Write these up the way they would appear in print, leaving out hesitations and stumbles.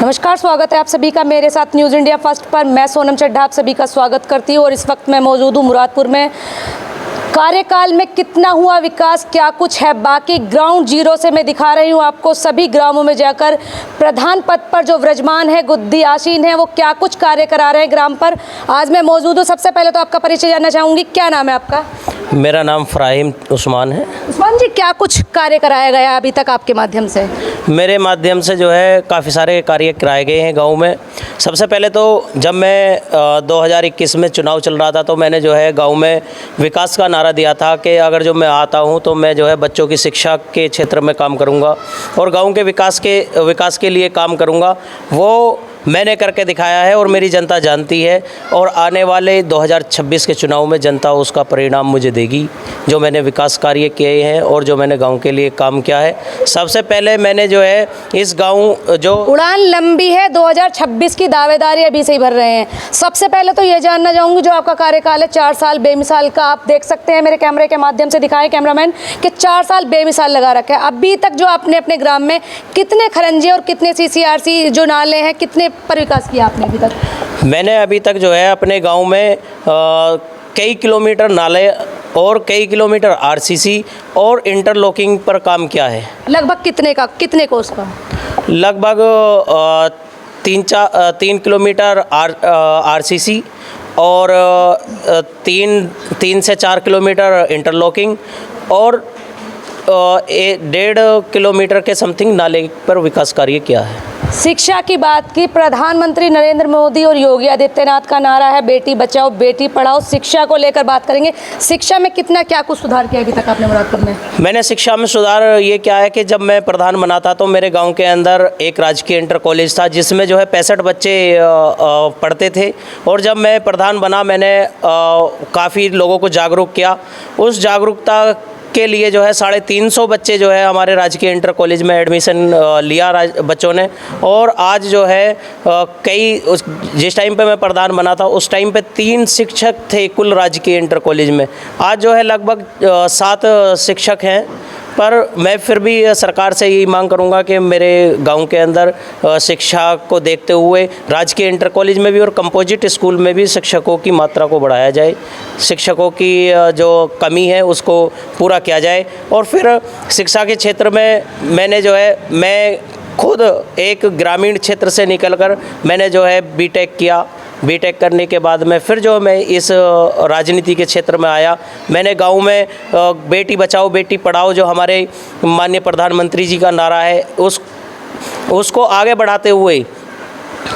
नमस्कार, स्वागत है आप सभी का मेरे साथ न्यूज़ इंडिया फर्स्ट पर। मैं सोनम चड्ढा आप सभी का स्वागत करती हूँ और इस वक्त मैं मौजूद हूँ मुरादपुर में। कार्यकाल में कितना हुआ विकास, क्या कुछ है बाकी, ग्राउंड जीरो से मैं दिखा रही हूँ आपको। सभी ग्रामों में जाकर प्रधान पद पर जो विराजमान है, गुद्दी आसीन है, वो क्या कुछ कार्य करा रहे हैं ग्राम पर। आज मैं मौजूद हूँ। सबसे पहले तो आपका परिचय जानना चाहूँगी, क्या नाम है आपका? मेरा नाम फ़राहिम उस्मान है। उस्मान जी, क्या कुछ कार्य कराया गया अभी तक आपके माध्यम से? मेरे माध्यम से जो है काफ़ी सारे कार्य कराए गए हैं गांव में। सबसे पहले तो जब मैं 2021 में चुनाव चल रहा था तो मैंने जो है गांव में विकास का नारा दिया था कि अगर जो मैं आता हूं तो मैं जो है बच्चों की शिक्षा के क्षेत्र में काम करूंगा और गांव के विकास के लिए काम करूंगा। वो मैंने करके दिखाया है और मेरी जनता जानती है और आने वाले 2026 के चुनाव में जनता उसका परिणाम मुझे देगी, जो मैंने विकास कार्य किए हैं और जो मैंने गांव के लिए काम किया है। सबसे पहले मैंने जो है इस गांव जो उड़ान लंबी है, 2026 की दावेदारी अभी से ही भर रहे हैं। सबसे पहले तो ये जानना चाहूँगी, जो आपका कार्यकाल है 4 साल बेमिसाल का, आप देख सकते हैं मेरे कैमरे के माध्यम से दिखाएं कैमरामैन कि 4 साल बेमिसाल लगा रखा है। अभी तक जो आपने अपने ग्राम में कितने खरंजे और कितने CCRC जो नाले हैं, कितने पर विकास किया आपने अभी तक? मैंने अभी तक जो है अपने गांव में कई किलोमीटर नाले और कई किलोमीटर RCC और इंटरलॉकिंग पर काम किया है। लगभग कितने को उसका? लगभग 3 किलोमीटर RCC और 3 से 4 किलोमीटर इंटरलॉकिंग और 1.5 किलोमीटर के समथिंग नाले पर विकास कार्य किया है। शिक्षा की बात की, प्रधानमंत्री नरेंद्र मोदी और योगी आदित्यनाथ का नारा है बेटी बचाओ बेटी पढ़ाओ। शिक्षा को लेकर बात करेंगे, शिक्षा में कितना क्या कुछ सुधार किया अभी तक आपने मुरादपुर में? मैंने शिक्षा में सुधार ये क्या है कि जब मैं प्रधान बना था तो मेरे गांव के अंदर एक राजकीय इंटर कॉलेज था जिसमें जो है 65 बच्चे पढ़ते थे और जब मैं प्रधान बना मैंने काफ़ी लोगों को जागरूक किया। उस जागरूकता के लिए जो है 350 बच्चे जो है हमारे राजकीय इंटर कॉलेज में एडमिशन लिया बच्चों ने। और आज जो है जिस टाइम पे मैं प्रधान बना था उस टाइम पे 3 शिक्षक थे कुल राजकीय इंटर कॉलेज में। आज जो है लगभग 7 शिक्षक हैं। पर मैं फिर भी सरकार से यही मांग करूंगा कि मेरे गांव के अंदर शिक्षा को देखते हुए राजकीय इंटर कॉलेज में भी और कंपोजिट स्कूल में भी शिक्षकों की मात्रा को बढ़ाया जाए, शिक्षकों की जो कमी है उसको पूरा किया जाए। और फिर शिक्षा के क्षेत्र में मैं खुद एक ग्रामीण क्षेत्र से निकलकर मैंने जो है बीटेक किया। बीटेक करने के बाद में फिर जो मैं इस राजनीति के क्षेत्र में आया। मैंने गांव में बेटी बचाओ बेटी पढ़ाओ जो हमारे माननीय प्रधानमंत्री जी का नारा है उसको आगे बढ़ाते हुए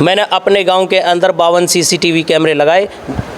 मैंने अपने गांव के अंदर 52 CCTV कैमरे लगाए।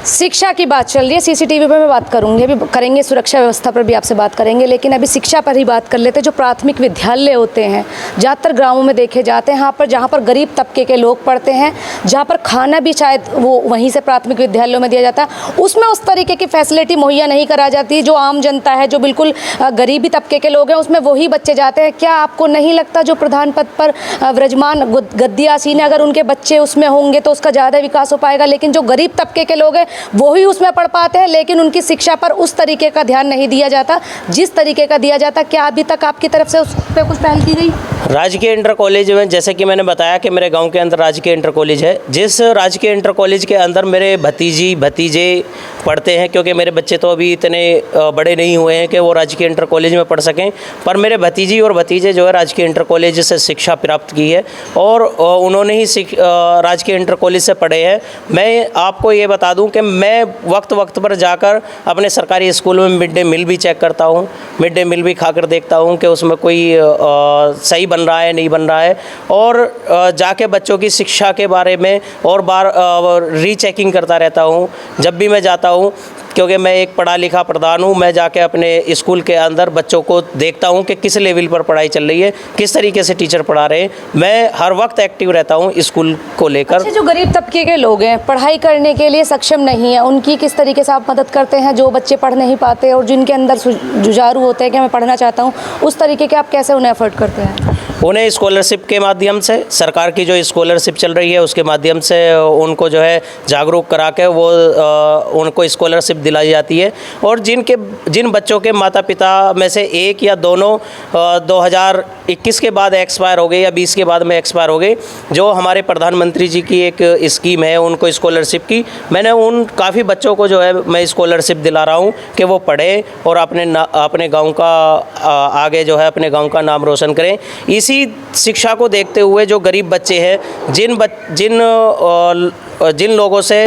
शिक्षा की बात चल रही है, CCTV पर मैं बात करूंगी, अभी करेंगे, सुरक्षा व्यवस्था पर भी आपसे बात करेंगे, लेकिन अभी शिक्षा पर ही बात कर लेते हैं। जो प्राथमिक विद्यालय होते हैं ज़्यादातर ग्रामों में देखे जाते हैं, जहाँ पर गरीब तबके के लोग पढ़ते हैं, जहाँ पर खाना भी शायद वो वहीं से प्राथमिक विद्यालयों में दिया जाता है, उसमें उस तरीके की फैसिलिटी मुहैया नहीं करा जाती। जो आम जनता है, जो बिल्कुल गरीबी तबके के लोग हैं, उसमें वही बच्चे जाते हैं। क्या आपको नहीं लगता जो प्रधान पद पर विराजमान गद्दी आसीन है, अगर उनके बच्चे उसमें होंगे तो उसका ज़्यादा विकास हो पाएगा? लेकिन जो गरीब तबके के लोग हैं वो ही उसमें पढ़ पाते हैं, लेकिन उनकी शिक्षा पर उस तरीके का ध्यान नहीं दिया जाता जिस तरीके का दिया जाता। क्या अभी तक आपकी तरफ से उस पर कुछ पहल की गई? राजकीय इंटर कॉलेज में जैसे कि मैंने बताया कि मेरे गांव के अंदर राजकीय इंटर कॉलेज है, जिस राजकीय इंटर कॉलेज के अंदर मेरे भतीजे पढ़ते हैं, क्योंकि मेरे बच्चे तो अभी इतने बड़े नहीं हुए हैं कि वो राजकीय इंटर कॉलेज में पढ़ सकें, पर मेरे भतीजी और भतीजे जो है राजकीय इंटर कॉलेज से शिक्षा प्राप्त की है और उन्होंने ही राजकीय इंटर कॉलेज से पढ़े हैं। मैं आपको ये बता दूं कि मैं वक्त पर जाकर अपने सरकारी स्कूल में मिड डे मील भी चेक करता हूँ, मिड डे मील भी खाकर देखता हूँ कि उसमें कोई सही बन रहा है नहीं बन रहा है, और जाके बच्चों की शिक्षा के बारे में और बार रीचेकिंग करता रहता हूँ जब भी मैं जाता हूँ, क्योंकि मैं एक पढ़ा लिखा प्रधान हूँ। मैं जाके अपने स्कूल के अंदर बच्चों को देखता हूँ कि किस लेवल पर पढ़ाई चल रही है, किस तरीके से टीचर पढ़ा रहे हैं। मैं हर वक्त एक्टिव रहता हूँ स्कूल को लेकर। अच्छा, जो गरीब तबके के लोग हैं, पढ़ाई करने के लिए सक्षम नहीं है, उनकी किस तरीके से आप मदद करते हैं? जो बच्चे पढ़ नहीं पाते और जिनके अंदर जुझारू होते हैं कि मैं पढ़ना चाहता हूँ, उस तरीके के आप कैसे उन्हें एफर्ट करते हैं? उन्हें स्कॉलरशिप के माध्यम से, सरकार की जो स्कॉलरशिप चल रही है उसके माध्यम से उनको जो है जागरूक करा के वो उनको स्कॉलरशिप दिलाई जाती है। और जिन बच्चों के माता पिता में से एक या दोनों 2021 के बाद एक्सपायर हो गए या 20 के बाद में एक्सपायर हो गए, जो हमारे प्रधानमंत्री जी की एक स्कीम है उनको स्कॉलरशिप की, मैंने उन काफ़ी बच्चों को जो है मैं स्कॉलरशिप दिला रहा हूँ कि वो पढ़े और अपने गांव का आगे जो है अपने गांव का नाम रोशन करें। इसी शिक्षा को देखते हुए जो गरीब बच्चे हैं, जिन लोगों से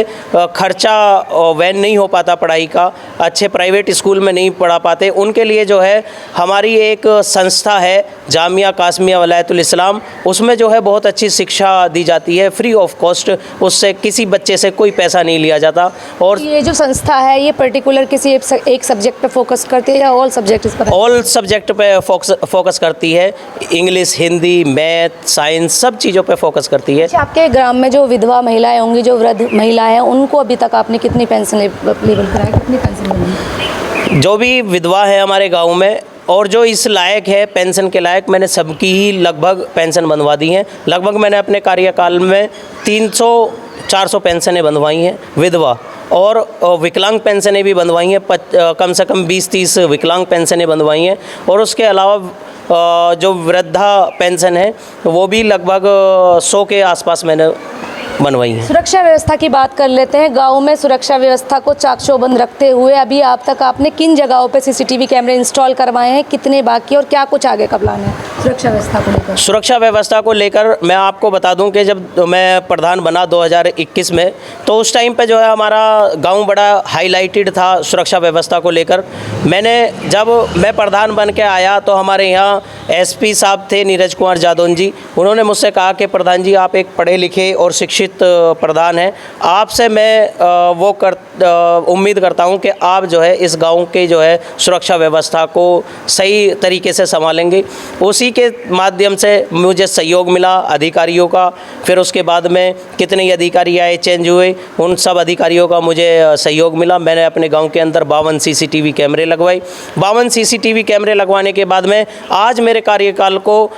खर्चा वैन नहीं हो पाता पढ़ाई का, अच्छे प्राइवेट स्कूल में नहीं पढ़ा पाते, उनके लिए जो है हमारी एक संस्था है जामिया कासमिया वलायतुल इस्लाम, उसमें जो है बहुत अच्छी शिक्षा दी जाती है फ्री ऑफ कॉस्ट। उससे किसी बच्चे से कोई पैसा नहीं लिया जाता। और ये जो संस्था है ये पर्टिकुलर किसी एक सब्जेक्ट पे फोकस करती है या ऑल सब्जेक्ट पर? ऑल सब्जेक्ट पे फोकस करती है, इंग्लिश, हिंदी, मैथ, साइंस, सब चीज़ों पे फोकस करती है। अच्छा, आपके ग्राम में जो विधवा महिलाएं होंगी, जो वृद्ध महिलाएं हैं, उनको अभी तक आपने कितनी पेंशन लेवल कराई, कितनी पेंशन मिली? जो भी विधवा है हमारे गांव में और जो इस लायक है पेंशन के लायक, मैंने सबकी ही लगभग पेंशन बनवा दी हैं। लगभग मैंने अपने कार्यकाल में 300-400 पेंशनें बनवाई हैं विधवा, और विकलांग पेंशनें भी बनवाई हैं, कम से कम 20-30 विकलांग पेंशनें बनवाई हैं। और उसके अलावा जो वृद्धा पेंशन है वो भी लगभग 100 के आसपास मैंने बनवाई है। सुरक्षा व्यवस्था की बात कर लेते हैं। गांव में सुरक्षा व्यवस्था को चाक चौबंद रखते हुए अभी आप तक आपने किन जगहों पे सीसीटीवी कैमरे इंस्टॉल करवाए हैं, कितने बाकी, और क्या कुछ आगे का प्लान है सुरक्षा व्यवस्था को लेकर? सुरक्षा व्यवस्था को लेकर मैं आपको बता दूं कि जब मैं प्रधान बना 2021 में, तो उस टाइम पे जो है हमारा गांव बड़ा हाईलाइटेड था सुरक्षा व्यवस्था को लेकर। जब मैं प्रधान बन के आया तो हमारे यहाँ एसपी साहब थे नीरज कुमार जादौन जी, उन्होंने मुझसे कहा कि प्रधान जी आप एक पढ़े लिखे और शिक्षित प्रधान हैं, आपसे मैं उम्मीद करता हूं कि आप जो है इस गांव के जो है सुरक्षा व्यवस्था को सही तरीके से संभालेंगे। उसी के माध्यम से मुझे सहयोग मिला अधिकारियों का। फिर उसके बाद में कितने ही अधिकारी आए, चेंज हुए, उन सब अधिकारियों का मुझे सहयोग मिला। मैंने अपने गांव के अंदर 52 सीसीटीवी कैमरे लगवाए। 52 सीसीटीवी कैमरे लगवाने के बाद में आज मेरे कार्यकाल को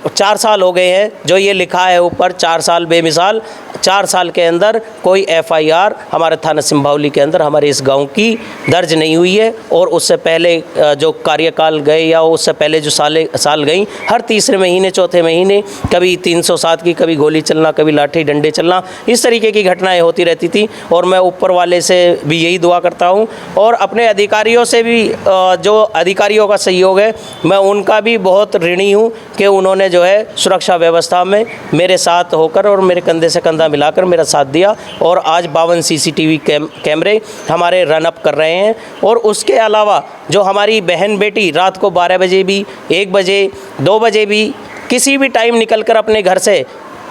4 साल हो गए हैं। जो ये लिखा है ऊपर 4 साल बेमिसाल, 4 साल के अंदर कोई FIR हमारे थाना सिंभावली के अंदर हमारे इस गांव की दर्ज नहीं हुई है। और उससे पहले जो कार्यकाल गए या उससे पहले जो साल गई, हर तीसरे महीने चौथे महीने कभी 307 की, कभी गोली चलना, कभी लाठी डंडे चलना, इस तरीके की घटनाएं होती रहती थी। और मैं ऊपर वाले से भी यही दुआ करता हूं और अपने अधिकारियों से भी, जो अधिकारियों का सहयोग है, मैं उनका भी बहुत ऋणी हूं कि उन्होंने जो है सुरक्षा व्यवस्था में मेरे साथ होकर और मेरे कंधे से कंधा मिलाकर मेरा साथ दिया। और आज 52 सीसीटीवी कैमरे हमारे रन अप कर रहे हैं। और उसके अलावा जो हमारी बहन बेटी रात को 12 बजे भी, 1 बजे, 2 बजे भी किसी भी टाइम निकल कर अपने घर से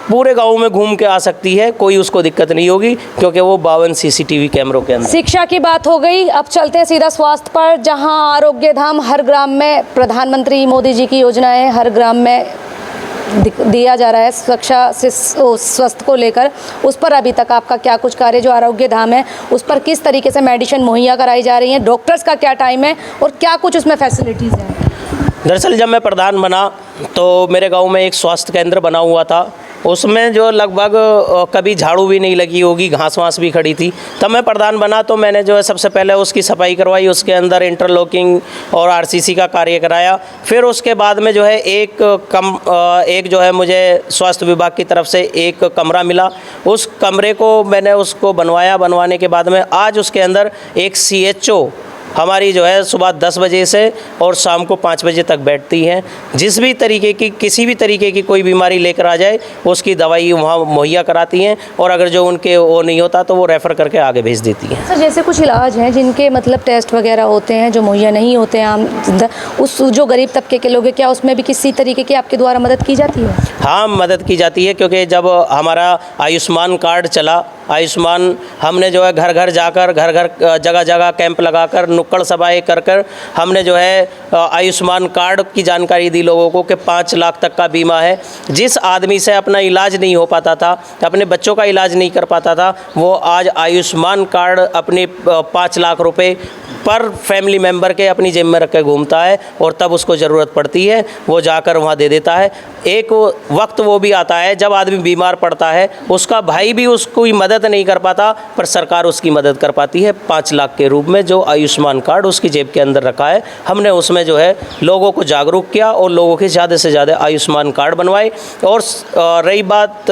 पूरे गांव में घूम के आ सकती है, कोई उसको दिक्कत नहीं होगी, क्योंकि वो 52 सीसीटीवी कैमरों के अंदर। शिक्षा की बात हो गई, अब चलते हैं सीधा स्वास्थ्य पर, जहां आरोग्य धाम हर ग्राम में प्रधानमंत्री मोदी जी की योजनाएं हर ग्राम में दिया जा रहा है सुरक्षा से स्वास्थ्य को लेकर। उस पर अभी तक आपका क्या कुछ कार्य, जो आरोग्य धाम है उस पर किस तरीके से मेडिसिन मुहैया कराई जा रही है, डॉक्टर्स का क्या टाइम है और क्या कुछ उसमें फैसिलिटीज़ हैं? दरअसल जब मैं प्रधान बना तो मेरे गांव में एक स्वास्थ्य केंद्र बना हुआ था। उसमें जो लगभग कभी झाड़ू भी नहीं लगी होगी, घास वास भी खड़ी थी। तब मैं प्रधान बना तो मैंने जो है सबसे पहले उसकी सफाई करवाई, उसके अंदर इंटरलॉकिंग और RCC का कार्य कराया। फिर उसके बाद में जो है एक जो है मुझे स्वास्थ्य विभाग की तरफ से एक कमरा मिला। उस कमरे को मैंने उसको बनवाने के बाद में आज उसके अंदर एक CHO हमारी जो है सुबह 10 बजे से और शाम को 5 बजे तक बैठती हैं। जिस भी तरीके की, किसी भी तरीके की कोई बीमारी लेकर आ जाए उसकी दवाई वहाँ मुहैया कराती हैं। और अगर जो उनके वो नहीं होता तो वो रेफ़र करके आगे भेज देती हैं। सर, जैसे कुछ इलाज हैं जिनके मतलब टेस्ट वगैरह होते हैं जो मुहैया नहीं होते हैं आम उस जो गरीब तबके के लोग हैं, क्या उसमें भी किसी तरीके की आपके द्वारा मदद की जाती है? हाँ, मदद की जाती है, क्योंकि जब हमारा आयुष्मान कार्ड चला, आयुष्मान हमने जो है घर घर जाकर, जगह जगह कैंप लगाकर, नुक्कड़ सभाएं कर हमने जो है आयुष्मान कार्ड की जानकारी दी लोगों को कि 5 लाख तक का बीमा है। जिस आदमी से अपना इलाज नहीं हो पाता था, अपने बच्चों का इलाज नहीं कर पाता था, वो आज आयुष्मान कार्ड अपने 5 लाख रुपए पर फैमिली मेम्बर के अपनी जेब में रख के घूमता है और तब उसको ज़रूरत पड़ती है वो जाकर वहाँ दे देता है। एक वक्त वो भी आता है जब आदमी बीमार पड़ता है, उसका भाई भी उसको मदद नहीं कर पाता, पर सरकार उसकी मदद कर पाती है 5 लाख के रूप में, जो आयुष्मान कार्ड उसकी जेब के अंदर रखा है। हमने उसमें जो है लोगों को जागरूक किया और लोगों के ज़्यादा से ज़्यादा आयुष्मान कार्ड बनवाए। और रही बात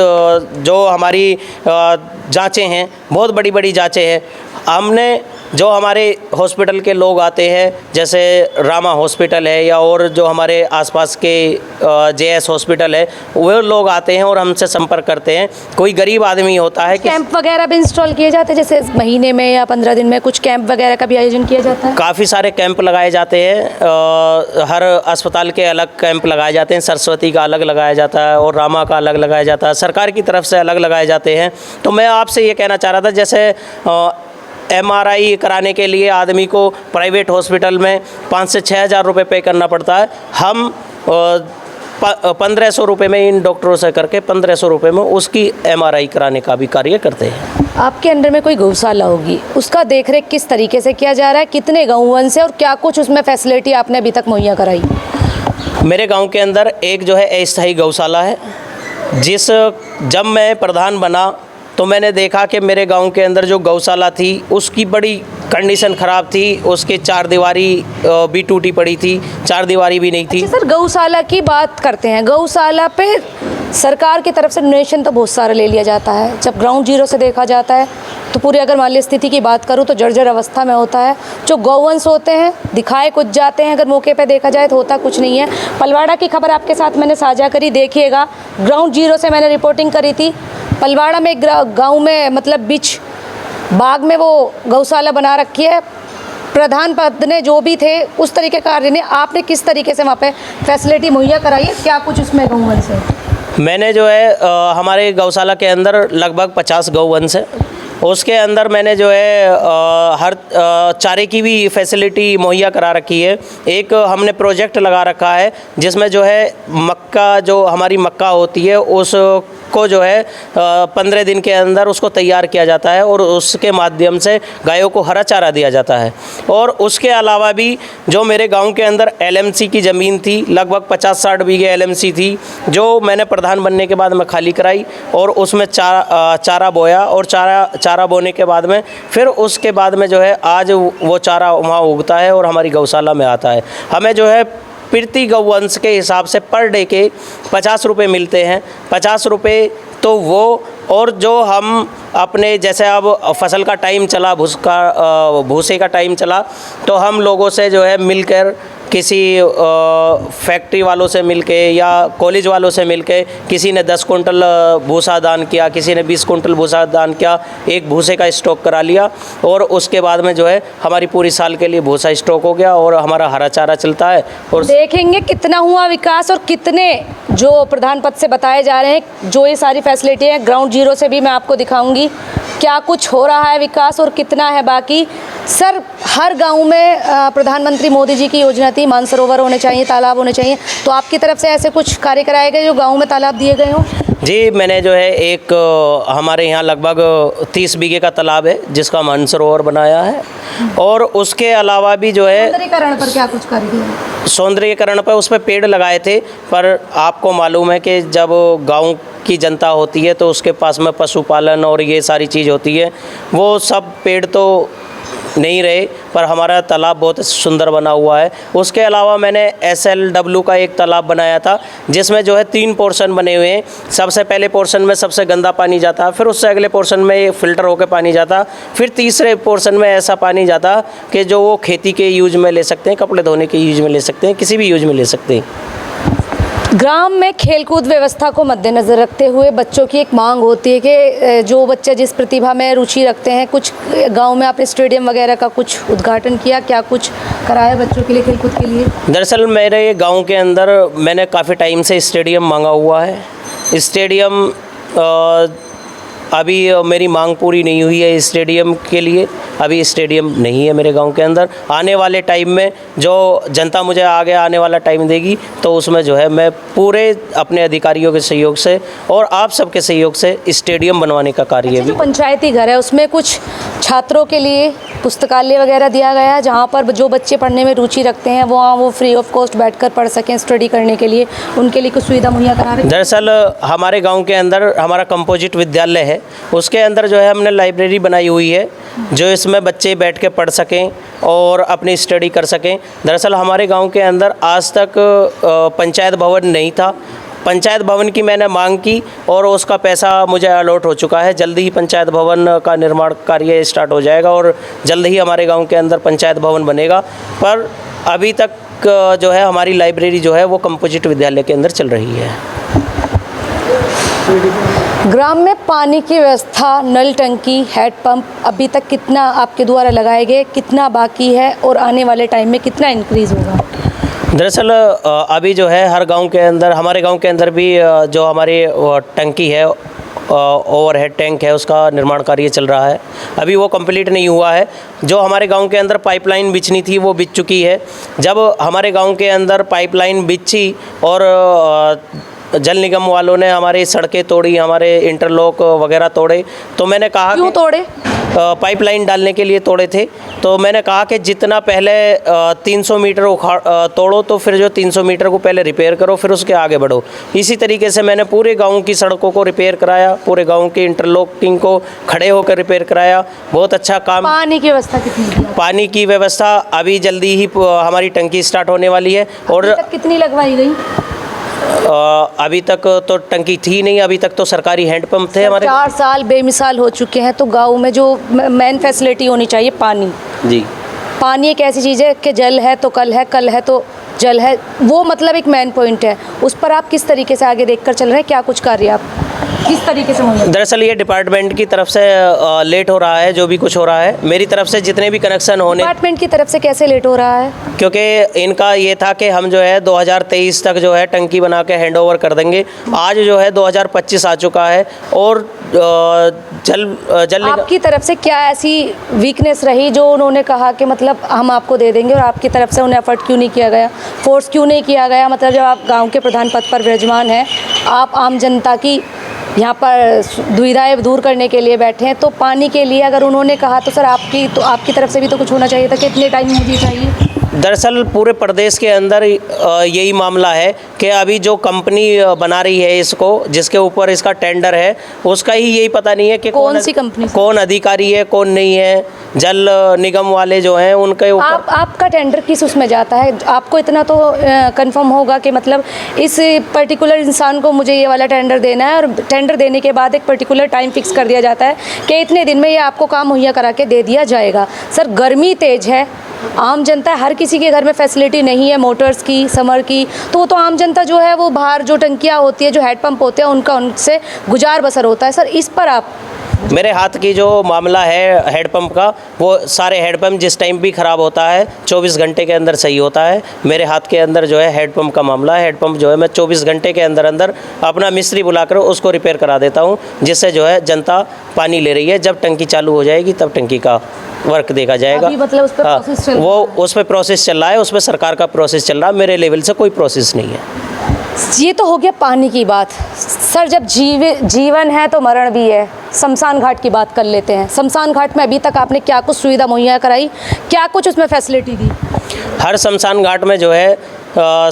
जो हमारी जांचें हैं, बहुत बड़ी बड़ी जांचें हैं, हमने जो हमारे हॉस्पिटल के लोग आते हैं, जैसे रामा हॉस्पिटल है या और जो हमारे आसपास के जेएस हॉस्पिटल है, वो लोग आते हैं और हमसे संपर्क करते हैं। कोई गरीब आदमी होता है कि कैंप वगैरह भी इंस्टॉल किए जाते हैं, जैसे महीने में या 15 दिन में कुछ कैंप वगैरह का भी आयोजन किया जाता है? काफ़ी सारे कैंप लगाए जाते हैं। हर अस्पताल के अलग कैंप लगाए जाते हैं। सरस्वती का अलग लगाया जाता है और रामा का अलग लगाया जाता है, सरकार की तरफ से अलग लगाए जाते हैं। तो मैं आपसे ये कहना चाह रहा था, जैसे MRI कराने के लिए आदमी को प्राइवेट हॉस्पिटल में 5 से 6 हज़ार रुपये पे करना पड़ता है, हम 1500 रुपये में इन डॉक्टरों से करके 1500 रुपये में उसकी MRI कराने का भी कार्य करते हैं। आपके अंडर में कोई गौशाला होगी, उसका देखरेख किस तरीके से किया जा रहा है, कितने गौवंश से और क्या कुछ उसमें फैसिलिटी आपने अभी तक मुहैया कराई? मेरे गांव के अंदर एक जो है अस्थायी गौशाला है, जब मैं प्रधान बना तो मैंने देखा कि मेरे गांव के अंदर जो गौशाला थी उसकी बड़ी कंडीशन ख़राब थी, उसके 4 दीवारी भी टूटी पड़ी थी, 4 दीवारी भी नहीं थी। अच्छा सर, गौशाला की बात करते हैं, गौशाला पे सरकार की तरफ से डोनेशन तो बहुत सारा ले लिया जाता है। जब ग्राउंड जीरो से देखा जाता है तो पूरी अगर मान ली स्थिति की बात करूँ तो जर्जर अवस्था में होता है। जो गौवंश होते हैं दिखाए कुछ जाते हैं, अगर मौके पे देखा जाए तो होता कुछ नहीं है। पलवाड़ा की खबर आपके साथ मैंने साझा करी, देखिएगा ग्राउंड जीरो से मैंने रिपोर्टिंग करी थी। पलवाड़ा में एक गाँव में मतलब बीच बाग में वो गौशाला बना रखी है। प्रधान पद ने जो भी थे उस तरीके का कार्य ने आपने किस तरीके से वहाँ पे फैसिलिटी मुहैया कराई है, क्या कुछ उसमें गौवंश है? मैंने जो है हमारे गौशाला के अंदर लगभग 50 गौवंश है। उसके अंदर मैंने जो है हर चारे की भी फैसिलिटी मुहैया करा रखी है। एक हमने प्रोजेक्ट लगा रखा है जिसमें जो है मक्का, जो हमारी मक्का होती है उसको जो है 15 दिन के अंदर उसको तैयार किया जाता है और उसके माध्यम से गायों को हरा चारा दिया जाता है। और उसके अलावा भी जो मेरे गांव के अंदर LMC की ज़मीन थी, लगभग 50-60 बीघे LMC थी, जो मैंने प्रधान बनने के बाद मैं खाली कराई और उसमें चारा बोया और चारा बोने के बाद में फिर उसके बाद में जो है आज वो चारा वहाँ उगता है और हमारी गौशाला में आता है। हमें जो है प्रति गौवंश के हिसाब से पर डे के 50 रुपये मिलते हैं। 50 रुपये तो वो, और जो हम अपने जैसे अब फसल का टाइम चला, भूसे का टाइम चला, तो हम लोगों से जो है मिलकर किसी फैक्ट्री वालों से मिलके या कॉलेज वालों से मिलके किसी ने 10 कुंटल भूसा दान किया, किसी ने 20 कुंटल भूसा दान किया, एक भूसे का स्टॉक करा लिया और उसके बाद में जो है हमारी पूरी साल के लिए भूसा स्टॉक हो गया और हमारा हरा चारा चलता है। और देखेंगे कितना हुआ विकास और कितने जो प्रधान पद से बताए जा रहे हैं, जो ये सारी फैसिलिटी है ग्राउंड जीरो से भी मैं आपको दिखाऊंगी क्या कुछ हो रहा है विकास और कितना है बाकी। सर, हर गांव में प्रधानमंत्री मोदी जी की योजना थी, मानसरोवर होने चाहिए, तालाब होने चाहिए, तो आपकी तरफ से ऐसे कुछ कार्य कराए गए जो गांव में तालाब दिए गए हों? जी, मैंने जो है एक हमारे यहाँ लगभग 30 बीघे का तालाब है जिसका मानसरोवर बनाया है और उसके अलावा भी जो है सौंदर्यीकरण पर क्या कुछ कार्य किया? सौंदर्यीकरण पर उस पर पेड़ लगाए थे, पर आपको मालूम है कि जब गांव की जनता होती है तो उसके पास में पशुपालन और ये सारी चीज़ होती है, वो सब पेड़ तो नहीं रहे, पर हमारा तालाब बहुत सुंदर बना हुआ है। उसके अलावा मैंने SLW का एक तालाब बनाया था जिसमें जो है 3 पोर्शन बने हुए हैं। सबसे पहले पोर्शन में सबसे गंदा पानी जाता, फिर उससे अगले पोर्शन में फ़िल्टर होकर पानी जाता, फिर तीसरे पोर्शन में ऐसा पानी जाता कि जो वो खेती के यूज में ले सकते हैं, कपड़े धोने के यूज में ले सकते हैं, किसी भी यूज में ले सकते हैं। ग्राम में खेलकूद व्यवस्था को मद्देनज़र रखते हुए बच्चों की एक मांग होती है कि जो बच्चे जिस प्रतिभा में रुचि रखते हैं, कुछ गांव में आपने स्टेडियम वगैरह का कुछ उद्घाटन किया, क्या कुछ कराया बच्चों के लिए खेलकूद के लिए? दरअसल मेरे गांव के अंदर मैंने काफ़ी टाइम से स्टेडियम मांगा हुआ है। स्टेडियम अभी मेरी मांग पूरी नहीं हुई है स्टेडियम के लिए, अभी स्टेडियम नहीं है मेरे गांव के अंदर। आने वाले टाइम में जो जनता मुझे आगे आने वाला टाइम देगी तो उसमें जो है मैं पूरे अपने अधिकारियों के सहयोग से और आप सबके सहयोग से स्टेडियम बनवाने का कार्य भी। जो पंचायती घर है उसमें कुछ छात्रों के लिए पुस्तकालय वगैरह दिया गया है जहाँ पर जो बच्चे पढ़ने में रुचि रखते हैं वो फ्री ऑफ कॉस्ट बैठकर पढ़ सकें, स्टडी करने के लिए उनके लिए कुछ सुविधा मुहैया करा रहे हैं। दरअसल हमारे गांव के अंदर हमारा कंपोजिट विद्यालय है, उसके अंदर जो है हमने लाइब्रेरी बनाई हुई है जो इसमें बच्चे बैठ के पढ़ सकें और अपनी स्टडी कर सकें। दरअसल हमारे गांव के अंदर आज तक पंचायत भवन नहीं था। पंचायत भवन की मैंने मांग की और उसका पैसा मुझे अलॉट हो चुका है। जल्दी ही पंचायत भवन का निर्माण कार्य स्टार्ट हो जाएगा और जल्द ही हमारे गांव के अंदर पंचायत भवन बनेगा। पर अभी तक जो है हमारी लाइब्रेरी जो है वो कंपोजिट विद्यालय के अंदर चल रही है। ग्राम में पानी की व्यवस्था, नल, टंकी, हैंडपंप अभी तक कितना आपके द्वारा लगाए गए, कितना बाकी है और आने वाले टाइम में कितना इंक्रीज़ होगा? दरअसल अभी जो है हर गांव के अंदर, हमारे गांव के अंदर भी जो हमारी टंकी है, ओवरहेड टैंक है, उसका निर्माण कार्य चल रहा है। अभी वो कंप्लीट नहीं हुआ है। जो हमारे गांव के अंदर पाइपलाइन बिछनी थी वो बिछ चुकी है। जब हमारे गांव के अंदर पाइपलाइन बिछी और जल निगम वालों ने हमारी सड़कें तोड़ी, हमारे इंटरलॉक वगैरह तोड़े, तो मैंने कहा क्यों तोड़े? पाइपलाइन डालने के लिए तोड़े थे। तो मैंने कहा कि जितना पहले 300 मीटर तोड़ो तो फिर जो 300 मीटर को पहले रिपेयर करो, फिर उसके आगे बढ़ो। इसी तरीके से मैंने पूरे गांव की सड़कों को रिपेयर कराया, पूरे गांव की इंटरलॉकिंग को खड़े होकर रिपेयर कराया। बहुत अच्छा काम। पानी की व्यवस्था कितनी है? पानी की व्यवस्था अभी जल्दी ही हमारी टंकी स्टार्ट होने वाली है। और कितनी लगवाई गई? अभी तक तो टंकी थी नहीं, अभी तक तो सरकारी हैंडपंप थे हमारे। 4 साल बेमिसाल हो चुके हैं। तो गांव में जो मेन फैसिलिटी होनी चाहिए, पानी। जी, पानी एक ऐसी चीज़ है कि जल है तो कल है, कल है तो जल है, वो मतलब एक मेन पॉइंट है। उस पर आप किस तरीके से आगे देखकर चल रहे हैं? क्या कुछ कार्य आप किस तरीके से होंगे? दरअसल ये डिपार्टमेंट की तरफ से लेट हो रहा है, जो भी कुछ हो रहा है। मेरी तरफ से जितने भी कनेक्शन होने, डिपार्टमेंट की तरफ से कैसे लेट हो रहा है? क्योंकि इनका ये था कि हम जो है 2023 तक जो है टंकी बना के हैंडओवर कर देंगे। आज जो है 2025 आ चुका है और जल आपकी तरफ से क्या ऐसी वीकनेस रही जो उन्होंने कहा कि मतलब हम आपको दे देंगे, और आपकी तरफ से उन्हें एफर्ट क्यों नहीं किया गया, फोर्स क्यों नहीं किया गया? मतलब जब आप गांव के प्रधान पद पर विराजमान हैं, आप आम जनता की यहाँ पर दुविधाएं दूर करने के लिए बैठे हैं, तो पानी के लिए अगर उन्होंने कहा तो सर आपकी तरफ से भी तो कुछ होना चाहिए था कि इतने टाइम मुझे चाहिए। दरअसल पूरे प्रदेश के अंदर यही मामला है कि अभी जो कंपनी बना रही है इसको, जिसके ऊपर इसका टेंडर है, उसका ही यही पता नहीं है कि कौन सी कंपनी, कौन अधिकारी है, कौन नहीं है। जल निगम वाले जो हैं उनके ऊपर आपका टेंडर किस उसमें जाता है? आपको इतना तो कंफर्म होगा कि मतलब इस पर्टिकुलर इंसान को मुझे ये वाला टेंडर देना है, और टेंडर देने के बाद एक पर्टिकुलर टाइम फिक्स कर दिया जाता है कि इतने दिन में ये आपको काम मुहैया करा के दे दिया जाएगा। सर, गर्मी तेज है, आम जनता, हर किसी के घर में फैसिलिटी नहीं है मोटर्स की, समर की, तो वो तो आम जनता जो है वो बाहर जो टंकियाँ होती है, जो हैंडपंप होते हैं, उनसे गुजार बसर होता है। सर, इस पर आप, मेरे हाथ की जो मामला है हैंडपंप का, वो सारे हैंडपंप जिस टाइम भी ख़राब होता है 24 घंटे के अंदर सही होता है। मेरे हाथ के अंदर जो है हैंडपंप का मामला है। हैंडपंप जो है मैं 24 घंटे के अंदर अंदर अपना मिस्त्री बुलाकर उसको रिपेयर करा देता हूँ, जिससे जो है जनता पानी ले रही है। जब टंकी चालू हो जाएगी तब टंकी का वर्क देखा जाएगा। अभी मतलब उस पर प्रोसेस चल रहा है? वो उस पर प्रोसेस चल रहा है, उस पर सरकार का प्रोसेस चल रहा है। मेरे लेवल से कोई प्रोसेस नहीं है। ये तो हो गया पानी की बात। सर, जब जीवन है तो मरण भी है। शमशान घाट की बात कर लेते हैं। शमशान घाट में अभी तक आपने क्या कुछ सुविधा मुहैया कराई, क्या कुछ उसमें फैसिलिटी दी? हर शमशान घाट में जो है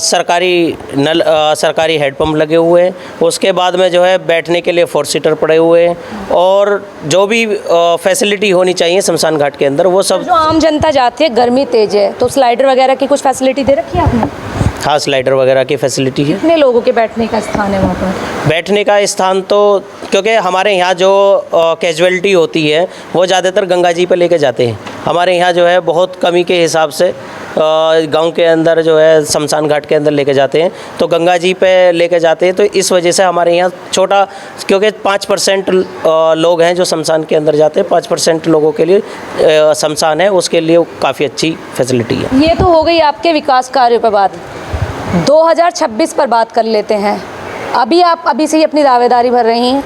सरकारी हैंडपम्प लगे हुए हैं। उसके बाद में जो है बैठने के लिए 4 सीटर पड़े हुए हैं, और जो भी फैसिलिटी होनी चाहिए शमशान घाट के अंदर वो सब। जो आम जनता जाती है, गर्मी तेज है, तो स्लाइडर वगैरह की कुछ फैसिलिटी दे रखी है आपने? हाँ, स्लाइडर वगैरह की फैसिलिटी है। कितने लोगों के बैठने का स्थान है वहाँ पर? बैठने का स्थान तो, क्योंकि हमारे यहाँ जो कैजुअलिटी होती है वो ज़्यादातर गंगा जी पर लेके जाते हैं। हमारे यहाँ जो है बहुत कमी के हिसाब से गांव के अंदर जो है शमशान घाट के अंदर लेके जाते हैं, तो गंगा जी पे लेके जाते हैं। तो इस वजह से हमारे यहाँ छोटा, क्योंकि 5% लोग हैं जो शमशान के अंदर जाते हैं, 5% लोगों के लिए शमशान है, उसके लिए काफ़ी अच्छी फैसिलिटी है। ये तो हो गई आपके विकास कार्यों पर बात। 2026 पर बात कर लेते हैं। अभी आप अभी से ही अपनी दावेदारी भर रही हैं,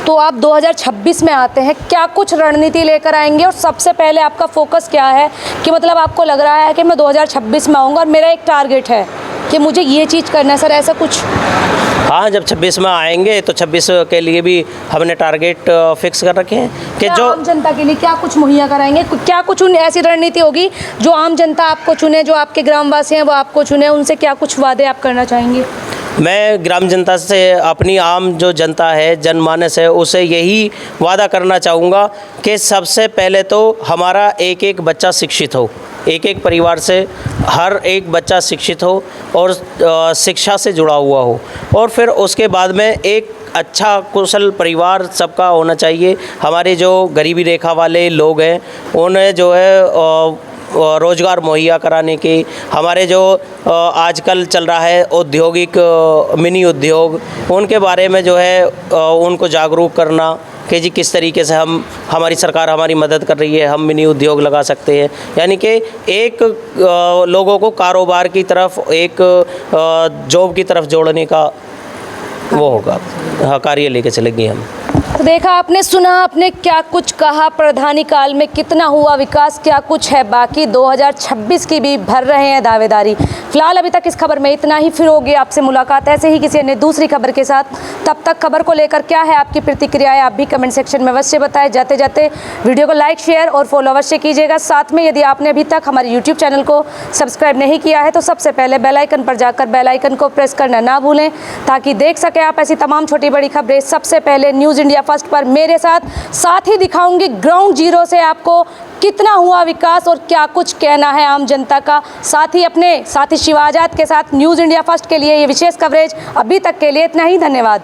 तो तो आप 2026 में आते हैं, क्या कुछ रणनीति लेकर आएंगे और सबसे पहले आपका फोकस क्या है कि मतलब आपको लग रहा है कि मैं 2026 में आऊँगा और मेरा एक टारगेट है कि मुझे ये चीज़ करना है, सर ऐसा कुछ? हाँ, जब 26 में आएंगे तो 26 के लिए भी हमने टारगेट फिक्स कर रखे हैं कि क्या जो आम जनता के लिए क्या कुछ मुहैया कराएंगे, क्या कुछ उन ऐसी रणनीति होगी जो आम जनता आपको चुने, जो आपके ग्रामवासी हैं वो आपको चुने, उनसे क्या कुछ वादे आप करना चाहेंगे? मैं ग्राम जनता से, अपनी आम जो जनता है, जनमानस है, उसे यही वादा करना चाहूँगा कि सबसे पहले तो हमारा एक एक बच्चा शिक्षित हो, एक एक परिवार से हर एक बच्चा शिक्षित हो और शिक्षा से जुड़ा हुआ हो, और फिर उसके बाद में एक अच्छा कुशल परिवार सबका होना चाहिए। हमारे जो गरीबी रेखा वाले लोग हैं उन्हें जो है रोज़गार मुहैया कराने की, हमारे जो आजकल चल रहा है औद्योगिक मिनी उद्योग, उनके बारे में जो है उनको जागरूक करना कि जी किस तरीके से हमारी सरकार हमारी मदद कर रही है, हम मिनी उद्योग लगा सकते हैं। यानी कि एक लोगों को कारोबार की तरफ, एक जॉब की तरफ जोड़ने का वो होगा, हाँ, कार्य लेके चलेंगे हम। तो देखा आपने, सुना आपने क्या कुछ कहा, प्रधानी काल में कितना हुआ विकास, क्या कुछ है बाकी, 2026 की भी भर रहे हैं दावेदारी। फिलहाल अभी तक इस खबर में इतना ही, फिर होगी आपसे मुलाकात ऐसे ही किसी अन्य दूसरी खबर के साथ। तब तक खबर को लेकर क्या है आपकी प्रतिक्रियाएं, आप भी कमेंट सेक्शन में अवश्य बताएं। जाते जाते वीडियो को लाइक, शेयर और फॉलो अवश्य कीजिएगा। साथ में यदि आपने अभी तक हमारे यूट्यूब चैनल को सब्सक्राइब नहीं किया है तो सबसे पहले बेल आइकन पर जाकर बेल आइकन को प्रेस करना ना भूलें, ताकि देख सकें आप ऐसी तमाम छोटी बड़ी खबरें सबसे पहले न्यूज़ इंडिया फर्स्ट पर मेरे साथ ही दिखाऊंगी ग्राउंड जीरो से आपको कितना हुआ विकास और क्या कुछ कहना है आम जनता का। साथ ही अपने साथी शिव आजाद के साथ न्यूज़ इंडिया फर्स्ट के लिए ये विशेष कवरेज। अभी तक के लिए इतना ही, धन्यवाद।